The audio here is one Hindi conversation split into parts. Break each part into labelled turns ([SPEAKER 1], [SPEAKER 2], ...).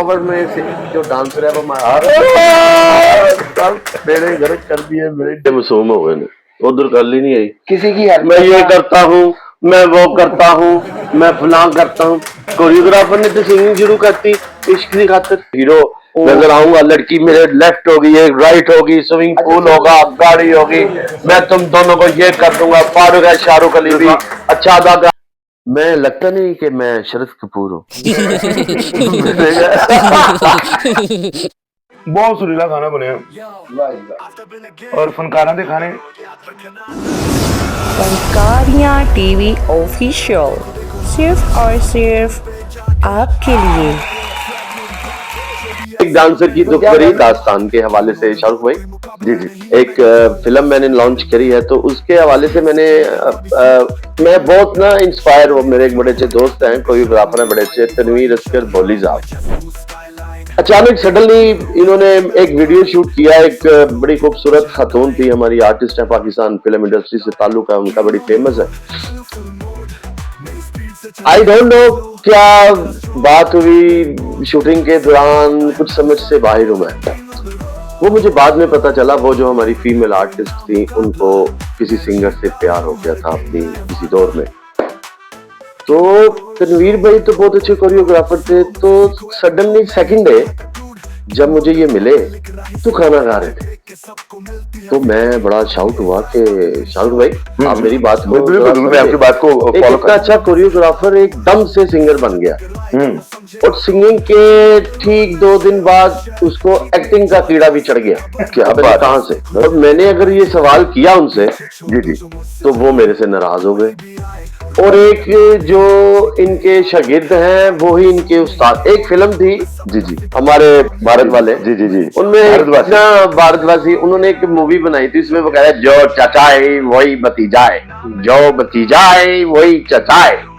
[SPEAKER 1] ओवर में से जो डांसर है वो मेरे घर कर दिए, मेरे मासूम हो गए, उधर गल ही नहीं आई
[SPEAKER 2] किसी की हेल्प।
[SPEAKER 1] मैं ये करता हूँ, मैं वो करता हूँ, मैं फलां करता हूँ। कोरियोग्राफर ने तो सिंगिंग शुरू करती इश्क की खातिर। हीरो नजर आऊंगा, लड़की मेरे लेफ्ट होगी, एक राइट होगी, स्विमिंग पूल होगा, गाड़ी होगी, मैं तुम दोनों को ये कर दूंगा। फारूक है, शाहरुख अली भी अच्छा अदा कर। मैं लगता नहीं कि मैं शरद कपूर हूँ।
[SPEAKER 3] बहुत सुरीला खाना बनया और फनकारा दे खाने।
[SPEAKER 4] फनकारियाँ टीवी ऑफिशियल सिर्फ और सिर्फ आपके लिए।
[SPEAKER 1] एक डांसर की दुख भरी दास्तान के हवाले से शाहरुख भाई, जी जी, एक फिल्म मैंने लॉन्च करी है, तो उसके हवाले से मैं बहुत ना इंस्पायर हूँ। मेरे एक बड़े अच्छे दोस्त हैं, कोरियोग्राफर हैं बड़े अच्छे, तनवीर अस्कर भोली साहब। अचानक सडनली इन्होंने एक वीडियो शूट किया। एक बड़ी खूबसूरत खातून थी, हमारी आर्टिस्ट है, पाकिस्तान फिल्म इंडस्ट्री से ताल्लुक है उनका, बड़ी फेमस है। आई डोंट नो क्या बात हुई शूटिंग के दौरान, कुछ समझ से बाहर हूं मैं। वो मुझे बाद में पता चला, वो जो हमारी फीमेल आर्टिस्ट थी उनको किसी सिंगर से प्यार हो गया था अपनी किसी दौर में। तो तनवीर भाई तो बहुत अच्छे कोरियोग्राफर थे। तो सडनली सेकंड डे जब मुझे ये मिले तो खाना खा रहे थे, तो मैं बड़ा शाउट हुआ कि शाहरुख भाई आप मेरी बात को,
[SPEAKER 3] मैं आपकी बात को फॉलो
[SPEAKER 1] इतना अच्छा कोरियोग्राफर एकदम से सिंगर बन गया। और सिंगिंग के ठीक 2 दिन बाद उसको एक्टिंग का कीड़ा भी चढ़ गया। क्या बात, कहां से? और मैंने अगर ये सवाल किया उनसे,
[SPEAKER 3] जी जी,
[SPEAKER 1] तो वो मेरे से नाराज हो गए। और एक जो इनके शागिर्द हैं वो ही इनके उस्ताद। एक फिल्म थी,
[SPEAKER 3] जी जी,
[SPEAKER 1] हमारे भारत वाले,
[SPEAKER 3] जी जी जी,
[SPEAKER 1] उनमें भारतवासी उन्होंने एक मूवी बनाई थी, इसमें वो कह रहे जो चचा है वही भतीजा है, जो भतीजा है वही चचा है।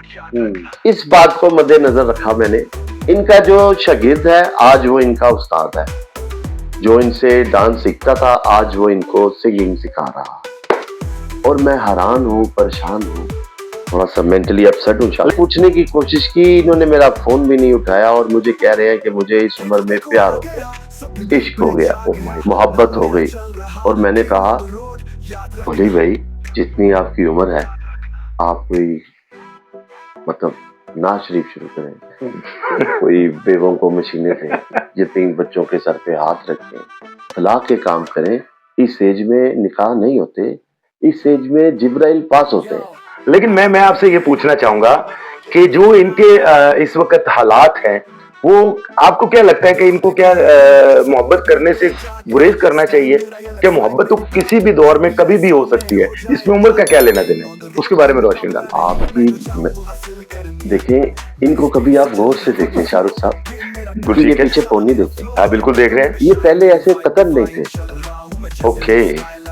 [SPEAKER 1] इस बात को मद्देनजर रखा मैंने। इनका जो शागिर्द है आज वो इनका उस्ताद है, जो इनसे डांस सीखता था आज वो इनको सिंगिंग सिखा रहा। और मैं हैरान हूँ, परेशान हूँ, थोड़ा सा मेंटली अपसेट हूँ। पूछने की कोशिश की, इन्होंने मेरा फोन भी नहीं उठाया और मुझे कह रहे हैं कि मुझे इस उम्र में प्यार हो गया, इश्क हो गया, मोहब्बत हो गई। और मैंने कहा भोली भाई जितनी आपकी उम्र है आप कोई मतलब नाज शरीफ शुरू करें, कोई बेवों को मशीनें दें, जितनी बच्चों के सर पे हाथ रखें, तलाक के काम करें। इस एज में निकाह नहीं होते, इस एज में जिब्राइल पास होते हैं।
[SPEAKER 3] लेकिन मैं आपसे ये पूछना चाहूंगा कि जो इनके इस वक्त हालात हैं, वो आपको क्या लगता है कि इनको क्या मोहब्बत करने से गुरेज करना चाहिए? क्या मोहब्बत तो किसी भी दौर में कभी भी हो सकती है, इसमें उम्र का क्या लेना देना? उसके बारे में रोशनी डाल।
[SPEAKER 1] आपकी देखें, इनको कभी आप गौर से देखें शाहरुख साहब, ये पीछे पोनी देखें।
[SPEAKER 3] हाँ बिल्कुल देख रहे हैं।
[SPEAKER 1] ये पहले ऐसे कतल नहीं थे।
[SPEAKER 3] ओके,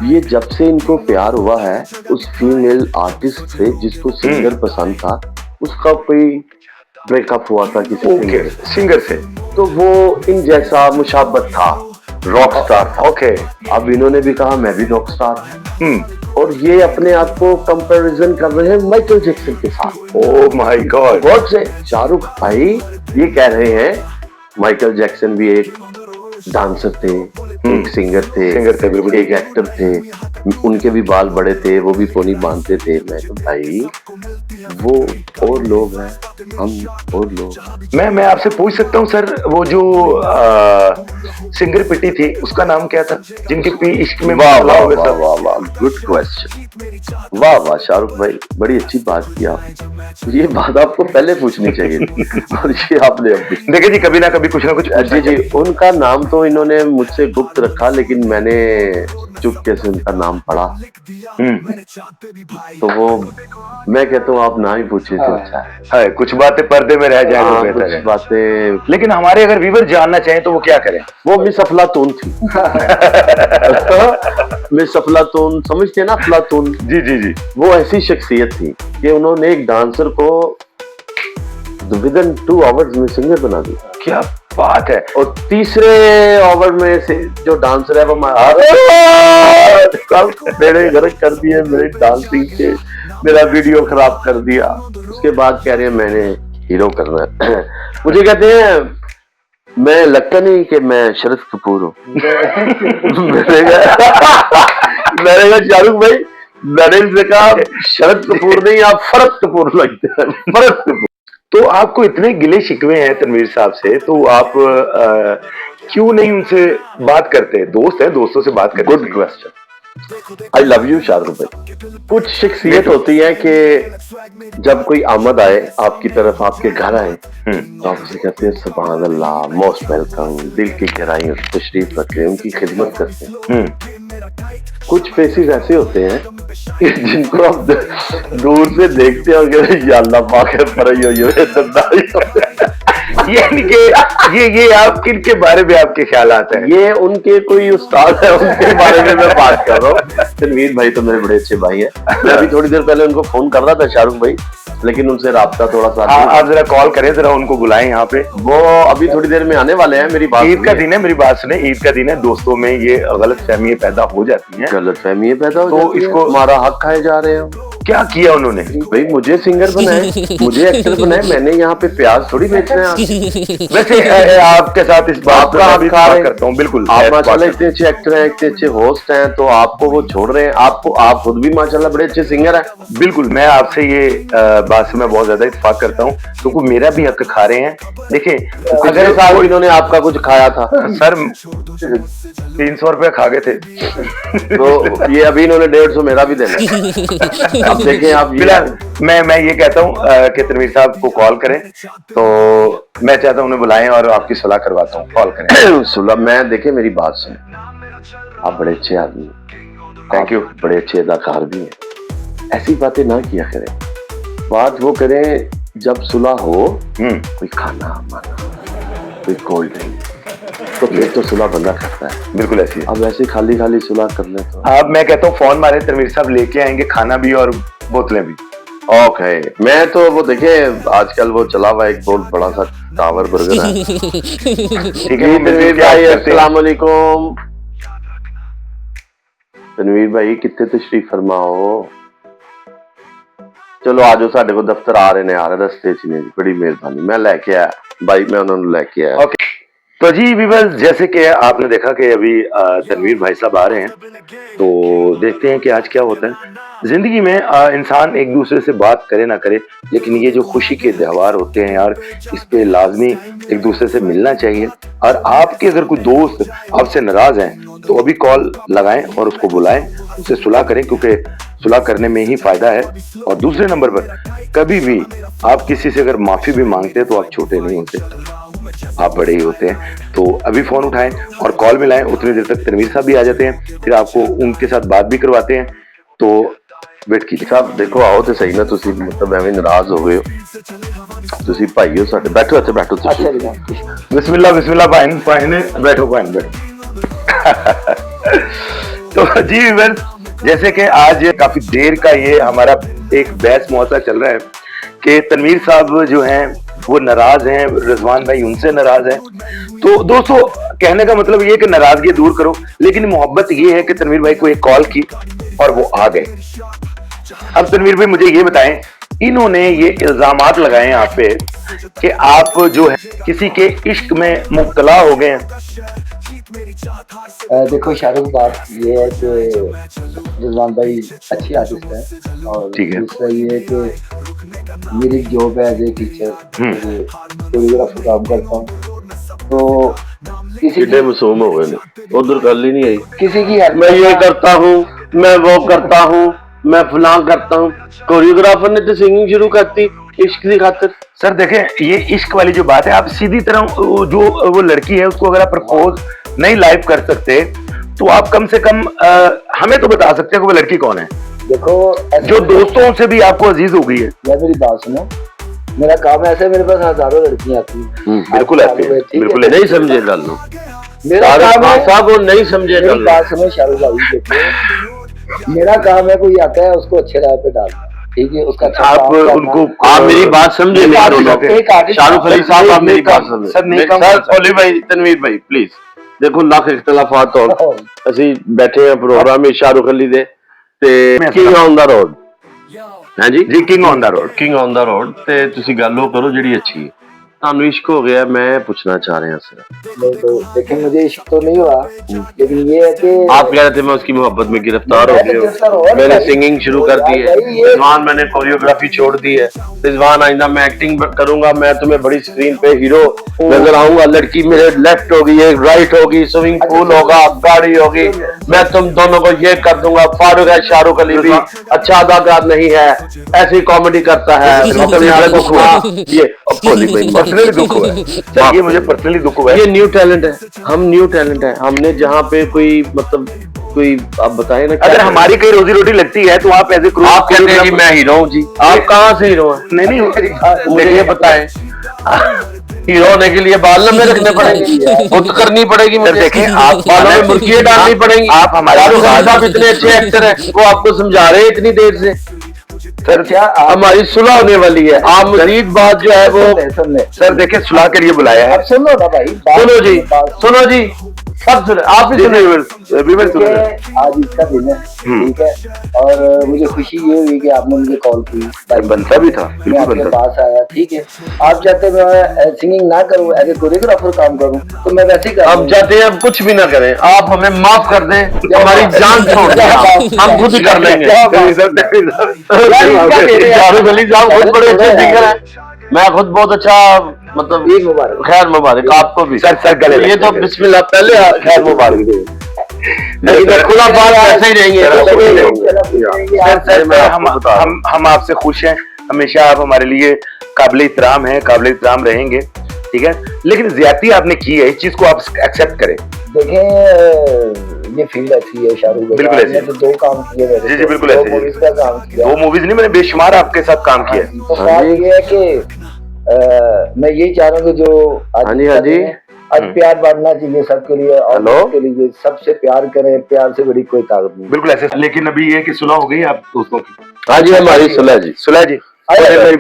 [SPEAKER 1] ये जब से इनको प्यार हुआ है उस फीमेल आर्टिस्ट से जिसको सिंगर पसंद था, उसका कोई ब्रेकअप हुआ था किसी
[SPEAKER 3] सिंगर से,
[SPEAKER 1] तो वो इन जैसा मुशाबत था, रॉक स्टार था।
[SPEAKER 3] ओके,
[SPEAKER 1] अब इन्होंने भी कहा मैं भी रॉक स्टार हूं। और ये अपने आप को कंपैरिजन कर रहे हैं माइकल जैक्सन के साथ।
[SPEAKER 3] ओह माय गॉड,
[SPEAKER 1] गॉड से शाहरुख भाई ये कह रहे हैं माइकल जैक्सन भी एक डांसर थे, एक सिंगर थे, बिल्कुल एक एक्टर थे, उनके भी बाल बड़े थे, वो भी पोनी बांधते थे। मैं तो भाई वो और लोग हैं, हम और लोग।
[SPEAKER 3] मैं आपसे पूछ सकता हूँ सर, वो जो सिंगर पिटी थी उसका नाम क्या था जिनके इश्क में?
[SPEAKER 1] वाह वाह वाह वाह वाह, गुड क्वेश्चन, वाह वाह शाहरुख भाई, बड़ी अच्छी बात की आपने। ये बात आपको पहले पूछनी चाहिए थी और ये आपने अब
[SPEAKER 3] देखिए जी, कभी ना कभी कुछ ना कुछ।
[SPEAKER 1] जी जी, उनका नाम तो इन्होंने मुझसे गुप्त रखा, लेकिन मैंने चुपके से उनका नाम पढ़ा। तो वो मैं कहता हूँ आप ना ही पूछे तो अच्छा
[SPEAKER 3] है। कुछ बातें पर्दे में रह जाए तो बेहतर है।
[SPEAKER 1] बातें,
[SPEAKER 3] लेकिन हमारे अगर व्यूअर जानना चाहें तो वो क्या करें?
[SPEAKER 1] वो मिस अफलातून थी। मिस अफलातून समझते हैं ना, अफलातून?
[SPEAKER 3] जी जी जी,
[SPEAKER 1] वो ऐसी शख्सियत थी कि उन्होंने एक डांसर को विद इन 2 आवर्स में सिंगर बना दिया।
[SPEAKER 3] क्या बात है।
[SPEAKER 1] और तीसरे ओवर में से जो डांसर है वो मेरे घर कर दिए, मेरे डांसिंग के मेरा वीडियो खराब कर दिया। उसके बाद कह रहे हैं मैंने हीरो करना है। मुझे कहते हैं मैं लगता नहीं कि मैं शरद कपूर हूँ। मैंने कहा शाहरुख भाई, मैंने इनसे कहा शरद कपूर नहीं, आप फरत कपूर लगते हैं, फरत कपूर।
[SPEAKER 3] तो आपको इतने गिले शिकवे हैं तनवीर साहब से, तो आप क्यों नहीं उनसे बात करते? दोस्त है, दोस्तों से बात करते।
[SPEAKER 1] Good question. I love you Shahrukh भाई। कुछ शख्सियत होती है कि जब कोई आमद आए आपकी तरफ, आपके घर आए, तो आप उसे कहते हैं सुभान अल्लाह, मोस्ट वेलकम, दिल की गहराइयों से तशरीफ रखें, उनकी खिदमत करते हैं। कुछ फेसेस ऐसे होते हैं कि जिनको आप दूर से देखते हो कि अल्लाह पाक है पर
[SPEAKER 3] यानी कि ये आप किनके बारे में आपके ख्यालात हैं?
[SPEAKER 1] ये उनके कोई उस्ताद है, उनके बारे में मैं बात कर रहा हूँ। तनवीर भाई तो मेरे बड़े अच्छे भाई हैं। मैं अभी थोड़ी देर पहले उनको फोन कर रहा था शाहरुख भाई, लेकिन उनसे राब्ता थोड़ा सा।
[SPEAKER 3] आप जरा कॉल करें, जरा उनको बुलाएं यहाँ पे।
[SPEAKER 1] वो अभी थोड़ी देर में आने वाले हैं। मेरी बात,
[SPEAKER 3] ईद का दिन है, मेरी बात सुने, ईद का दिन है, दोस्तों में ये गलत फहमियां पैदा हो जाती हैं।
[SPEAKER 1] गलत फहमियां पैदा हो
[SPEAKER 3] तो
[SPEAKER 1] जाती हैं,
[SPEAKER 3] इसको
[SPEAKER 1] हमारा हक खाए जा रहे हैं।
[SPEAKER 3] क्या किया उन्होंने?
[SPEAKER 1] भाई मुझे सिंगर बनाए, मुझे एक्टर बनाए, मैंने यहाँ पे प्याज थोड़ी बेचना है।
[SPEAKER 3] वैसे आपके साथ इस बात
[SPEAKER 1] का
[SPEAKER 3] भी
[SPEAKER 1] हक
[SPEAKER 3] करता हूँ, बिल्कुल।
[SPEAKER 1] आप माशाल्लाह इतने अच्छे एक्टर हैं, इतने अच्छे होस्ट हैं, तो आपको वो छोड़ रहे हैं। आपको, आप खुद भी माशाल्लाह बड़े अच्छे सिंगर हैं।
[SPEAKER 3] बिल्कुल, मैं आपसे ये बात से मैं बहुत ज्यादा इत्तेफाक करता हूँ, क्योंकि मेरा भी हक खा रहे हैं। देखिए,
[SPEAKER 1] अगर साल इन्होंने आपका कुछ खाया था
[SPEAKER 3] सर, 300 रुपया खा गए थे,
[SPEAKER 1] तो ये अभी इन्होंने 150 मेरा भी देना। अब देखें आप,
[SPEAKER 3] मैं ये कहता हूँ कि तनवीर साहब को कॉल करें, तो मैं चाहता हूँ उन्हें बुलाएं और आपकी सुलह करवाता हूँ। कॉल करें।
[SPEAKER 1] सुलह, मैं देखे मेरी बात सुने, आप बड़े अच्छे आदमी हैं,
[SPEAKER 3] थैंक यू,
[SPEAKER 1] बड़े अच्छे अदाकार भी हैं। ऐसी बातें ना किया करें, बात वो करें जब सुलह हो, कोई खाना माना, कोई कोल्ड ड्रिंक, तो फिर तो सुलह बंदा करता है।
[SPEAKER 3] बिल्कुल ऐसी।
[SPEAKER 1] अब ऐसे खाली खाली सुलह कर ले तो
[SPEAKER 3] अब मैं कहता हूँ फोन मारे, तनवीर साहब लेके आएंगे खाना भी और बोतलें भी।
[SPEAKER 1] ओके। मैं तो वो देखे आजकल वो चला हुआ एक बहुत बड़ा सा टावर बर्गर है।
[SPEAKER 3] ठीक है
[SPEAKER 1] तनवीर भाई, अस्सलाम वालेकुम। तनवीर भाई कितने तशरीफ फरमाओ। चलो आज साडे को दफ्तर आ रहे ने, आ रहे रस्ते च ने, बड़ी मेहरबानी। मैं लेके आया भाई, मैं उन्होंने लेके आया।
[SPEAKER 3] ओके। तो जी व्यूअर्स, जैसे कि आपने देखा कि अभी तनवीर भाई साहब आ रहे हैं, तो देखते हैं कि आज क्या होता है। जिंदगी में इंसान एक दूसरे से बात करे ना करे, लेकिन ये जो खुशी के त्योहार होते हैं यार, इस पे लाजमी एक दूसरे से मिलना चाहिए। और आपके अगर कोई दोस्त आपसे नाराज हैं, तो अभी कॉल लगाएं और उसको बुलाएं, उससे सुलह करें, क्योंकि सुलह करने में ही फायदा है। और दूसरे नंबर पर, कभी भी आप किसी से अगर माफी भी मांगते हैं तो आप छोटे नहीं होते, आप बड़े ही होते हैं। तो अभी फोन उठाएं और कॉल मिलाएं, उतनी देर तक तनवीर साहब भी आ जाते हैं, फिर आपको उनके साथ बात भी करवाते हैं। तो वेट कीजिए
[SPEAKER 1] साहब। देखो आओ तो सही ना, तुसी मतलब एवं नाराज हो गए हो, तुसी भाई हो साडे। बैठो इत्थे बैठो तुसी।
[SPEAKER 3] बिस्मिल्लाह बिस्मिल्लाह भाई ने बैठो बैठो। तो जी व्यूअर्स, जैसे कि आज काफी देर का ये हमारा एक बहस मुहावरा चल रहा है कि तनवीर साहब जो हैं वो नाराज हैं, रिजवान भाई उनसे नाराज हैं। तो दोस्तों, कहने का मतलब ये कि नाराजगी दूर करो, लेकिन मोहब्बत ये है कि तनवीर भाई को एक कॉल की और वो आ गए। अब तनवीर भाई मुझे ये बताएं, इन्होंने ये इल्जामात लगाए हैं आप पे कि आप जो है किसी के इश्क में मुब्तला हो गए हैं।
[SPEAKER 2] देखो शाहरुख, बात ये है कि रिजवान भाई अच्छी आर्टिस्ट है, और
[SPEAKER 3] ठीक है।
[SPEAKER 2] दूसरा ये है कि मेरी जॉब है एज ए टीचर, कोरियोग्राफर काम करता हूँ, तो किसी
[SPEAKER 1] कितने मासूम हो गए, उधर गल ही नहीं आई।
[SPEAKER 2] किसी की हेल्प,
[SPEAKER 1] मैं ये करता हूँ, मैं वो करता हूँ, मैं फलां करता हूँ। कोरियोग्राफर ने तो सिंगिंग शुरू करती इश्क की खातिर।
[SPEAKER 3] सर देखें, ये इश्क वाली जो बात है, आप सीधी तरह जो वो लड़की है उसको अगर आप प्रपोज नहीं लाइव कर सकते, तो आप कम से कम हमें तो बता सकते हैं कि वो लड़की कौन है।
[SPEAKER 2] देखो
[SPEAKER 3] जो दोस्तों से भी आपको अजीज हो गई है।
[SPEAKER 2] मेरी बात सुनो, मेरा काम ऐसे, मेरे पास हजारों लड़कियां आती हैं।
[SPEAKER 3] बिल्कुल आती है, बिल्कुल
[SPEAKER 1] नहीं समझे गल लो,
[SPEAKER 2] मेरा काम है
[SPEAKER 1] साहब वो नहीं समझे
[SPEAKER 2] मेरी
[SPEAKER 1] गल।
[SPEAKER 2] बात सुनो शाहरुख भाई, देखो मेरा काम है, कोई आता है उसको अच्छे राह पे डालना, ठीक है, उसका अच्छा
[SPEAKER 3] आप
[SPEAKER 2] काम करना।
[SPEAKER 3] उनको,
[SPEAKER 1] आप मेरी बात समझे नहीं दोनों।
[SPEAKER 2] एक आर्टिस्ट,
[SPEAKER 1] शाहरुख अली साहब आप मेरी बात समझे।
[SPEAKER 3] सर नहीं
[SPEAKER 1] सर ओली भाई, तनवीर भाई प्लीज देखो, लख इख्तलाफात हो, ਅਸੀਂ बैठे हैं प्रोग्राम में शाहरुख अली दे ਤੇ ਕਿੰਗ ਔਨ ਦਾ ਰੋਡ ਹੈ ਜੀ
[SPEAKER 3] जी king on the road.
[SPEAKER 1] King on the road ਤੇ ਤੁਸੀਂ ਗੱਲ ਉਹ ਕਰੋ ਜਿਹੜੀ ਅੱਛੀ ਹੈ। ਤੁਹਾਨੂੰ इश्क हो गया मैं पूछना चाह रहे हैं सर
[SPEAKER 2] नहीं तो देखिए मुझे इश्क तो नहीं हुआ, लेकिन ये है कि
[SPEAKER 1] आप कह रहे थे मैं उसकी मोहब्बत में गिरफ्तार हो
[SPEAKER 2] मैं
[SPEAKER 1] गया
[SPEAKER 2] गिरफ्तार हो
[SPEAKER 1] हूँ मैंने
[SPEAKER 2] गया।
[SPEAKER 1] सिंगिंग शुरू कर दी है
[SPEAKER 2] भाई, ये-
[SPEAKER 1] रिजवान मैंने कोरियोग्राफी छोड़ दी है रिजवान आइंदा मैं एक्टिंग करूंगा मैं तुम्हें बड़ी स्क्रीन पे हीरो नजर आऊंगा लड़की मेरे लेफ्ट होगी ये राइट होगी स्विमिंग पूल होगा गाड़ी होगी मैं तुम दोनों को ये कर दूंगा फारूक है शाहरुख अली भी अच्छा अदाकार नहीं है ऐसी कॉमेडी करता है अपने आप को ये
[SPEAKER 3] पर्सनली दुख हुआ है सर, ये मुझे पर्सनली दुख हुआ है।
[SPEAKER 1] ये न्यू टैलेंट है हम न्यू टैलेंट है हमने जहाँ पे कोई मतलब कोई आप बताए ना
[SPEAKER 3] अगर हमारी कहीं रोजी रोटी लगती है तो आप एज ए
[SPEAKER 1] आप कहते हैं कि मैं हीरो हूँ जी आप कहाँ से हीरो हैं
[SPEAKER 3] नहीं
[SPEAKER 1] मुझे ये बताएं हीरो होने के लिए बाल लंबे रखने पड़ेंगे खुद करनी पड़ेगी मुझे
[SPEAKER 3] देखें, आप
[SPEAKER 1] बालों में मुर्गियां डालनी पड़ेंगी
[SPEAKER 3] आप हमारे
[SPEAKER 1] शाहरुख खान साहब इतने अच्छे एक्टर हैं वो आपको समझा रहे हैं इतनी देर से
[SPEAKER 2] सर क्या आप
[SPEAKER 1] हमारी सुलह होने वाली है आप मजीद बात जो है वो
[SPEAKER 2] सुन ले
[SPEAKER 3] सर देखिए सुलह के लिए बुलाया है
[SPEAKER 2] अब सुनो ना भाई
[SPEAKER 1] सुनो जी सब सुने आप भी सुने
[SPEAKER 3] विवेक सुन रहे हैं।
[SPEAKER 2] देखिए, आज इसका दिन है, ठीक है, और मुझे खुशी ये हुई कि आपने मुझे कॉल की भाई,
[SPEAKER 3] बनता भी था
[SPEAKER 2] मैं
[SPEAKER 3] बिल्कुल
[SPEAKER 2] आपके
[SPEAKER 3] बनता था
[SPEAKER 2] पास आया, ठीक है। आप चाहते मैं सिंगिंग ना करूं एज ए कोरियोग्राफर काम करूं तो मैं वैसे ही कर
[SPEAKER 1] अब जाते हैं अब कुछ भी ना करें आप हमें माफ कर दें हमारी जान छोड़ दें हम खुद ही कर लेंगे शाहरुख अली साहब बहुत बड़े अच्छे सिंगर हैं मैं खुद बहुत अच्छा मतलब
[SPEAKER 2] ईद मुबारक।
[SPEAKER 1] खैर मुबारक आपको भी
[SPEAKER 3] सर गले
[SPEAKER 1] ये तो बिस्मिल्लाह पहले खैर मुबारक दे लेकिन खुला बात ऐसे ही रहेंगे
[SPEAKER 3] हम आपसे खुश हैं हमेशा आप हमारे लिए काबिल इतराम हैं काबिल इतराम रहेंगे ठीक है लेकिन ज्यादती आपने की है इस चीज को आप एक्सेप्ट करें
[SPEAKER 2] देखें ये फील्ड ऐसी है शाहरुख भाई,
[SPEAKER 3] बिल्कुल ऐसी
[SPEAKER 2] आपने तो दो काम किए मेरे
[SPEAKER 3] जी, जी,
[SPEAKER 2] को,
[SPEAKER 3] बिल्कुल
[SPEAKER 2] दो
[SPEAKER 3] ऐसी है।
[SPEAKER 2] मूवीज का काम किया।
[SPEAKER 3] दो मूवीज नहीं मैंने बेशुमार आपके साथ काम किया है
[SPEAKER 2] तो बात ये है कि मैं यही चाह रहा हूँ कि जो आज
[SPEAKER 1] हाँ जी, हाँ जी।
[SPEAKER 2] आज प्यार बांटना चाहिए सबके लिए और
[SPEAKER 1] हेलो।
[SPEAKER 2] सबके लिए सबसे प्यार करें प्यार से बड़ी कोई ताकत नहीं।
[SPEAKER 3] बिल्कुल ऐसे लेकिन अभी ये कि सुलह हो गई आप दोस्तों की
[SPEAKER 1] हाँ जी हमारी सुलह जी अगर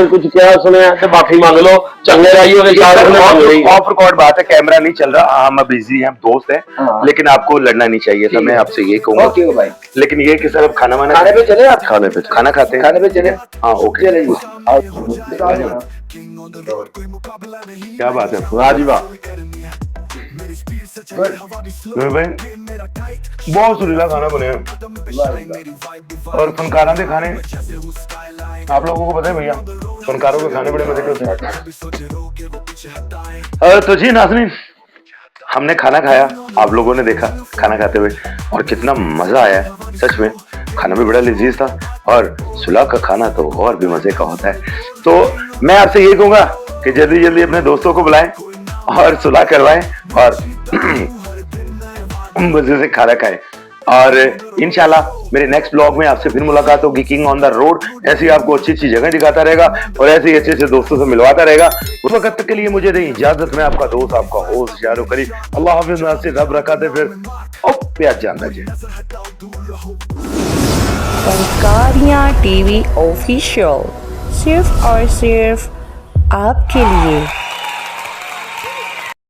[SPEAKER 1] कुछ क्या सुने हैं तो माफी मांग लो चंगे रही होगी शाहरुख ने मांग ली
[SPEAKER 3] ऑफ रिकॉर्ड बात है कैमरा नहीं चल रहा हम बिजी हैं दोस्त हैं
[SPEAKER 2] हाँ।
[SPEAKER 3] लेकिन आपको लड़ना नहीं चाहिए था
[SPEAKER 2] ठीक
[SPEAKER 3] मैं
[SPEAKER 2] है।
[SPEAKER 3] आपसे ये कहूंगा
[SPEAKER 2] ओके भाई,
[SPEAKER 3] लेकिन ये कि सर अब खाना वाना
[SPEAKER 2] खाने पे चले आप,
[SPEAKER 1] खाने पे
[SPEAKER 3] खाना खाते हैं
[SPEAKER 2] खाने पे चले,
[SPEAKER 3] हाँ ओके
[SPEAKER 2] चले
[SPEAKER 3] क्या बात है
[SPEAKER 1] वाह जी वाह
[SPEAKER 3] भाई बहुत सुरीला खाना बने और फनकारा के खाने आप लोगों को पता है भैया फनकारों के खाने बड़े मजे के होते हैं तो जी नाज़रीन हमने खाना खाया आप लोगों ने देखा खाना खाते हुए और कितना मजा आया सच में खाना भी बड़ा लजीज था और सुलह का खाना तो और भी मजे का होता है तो मैं आपसे यही कहूंगा कि जल्दी जल्दी अपने दोस्तों को बुलाएं और सुलह करवाएं और मजे से खाना खाएं और इंशाल्लाह मेरे नेक्स्ट ब्लॉग में आपसे फिर मुलाकात होगी किंग ऑन द रोड ऐसी आपको अच्छी अच्छी जगह दिखाता रहेगा और ऐसे ही अच्छे अच्छे दोस्तों से मिलवाता रहेगा उस वक्त तक के लिए मुझे दें इजाजत में आपका दोस्त आपका होस्ट शाहरुख अली अल्लाह हाफिज नासिर रब रखा दे फिर प्यार जानना चाहिए
[SPEAKER 4] फनकारियाँ टीवी ऑफिशियल सिर्फ और सिर्फ आपके लिए।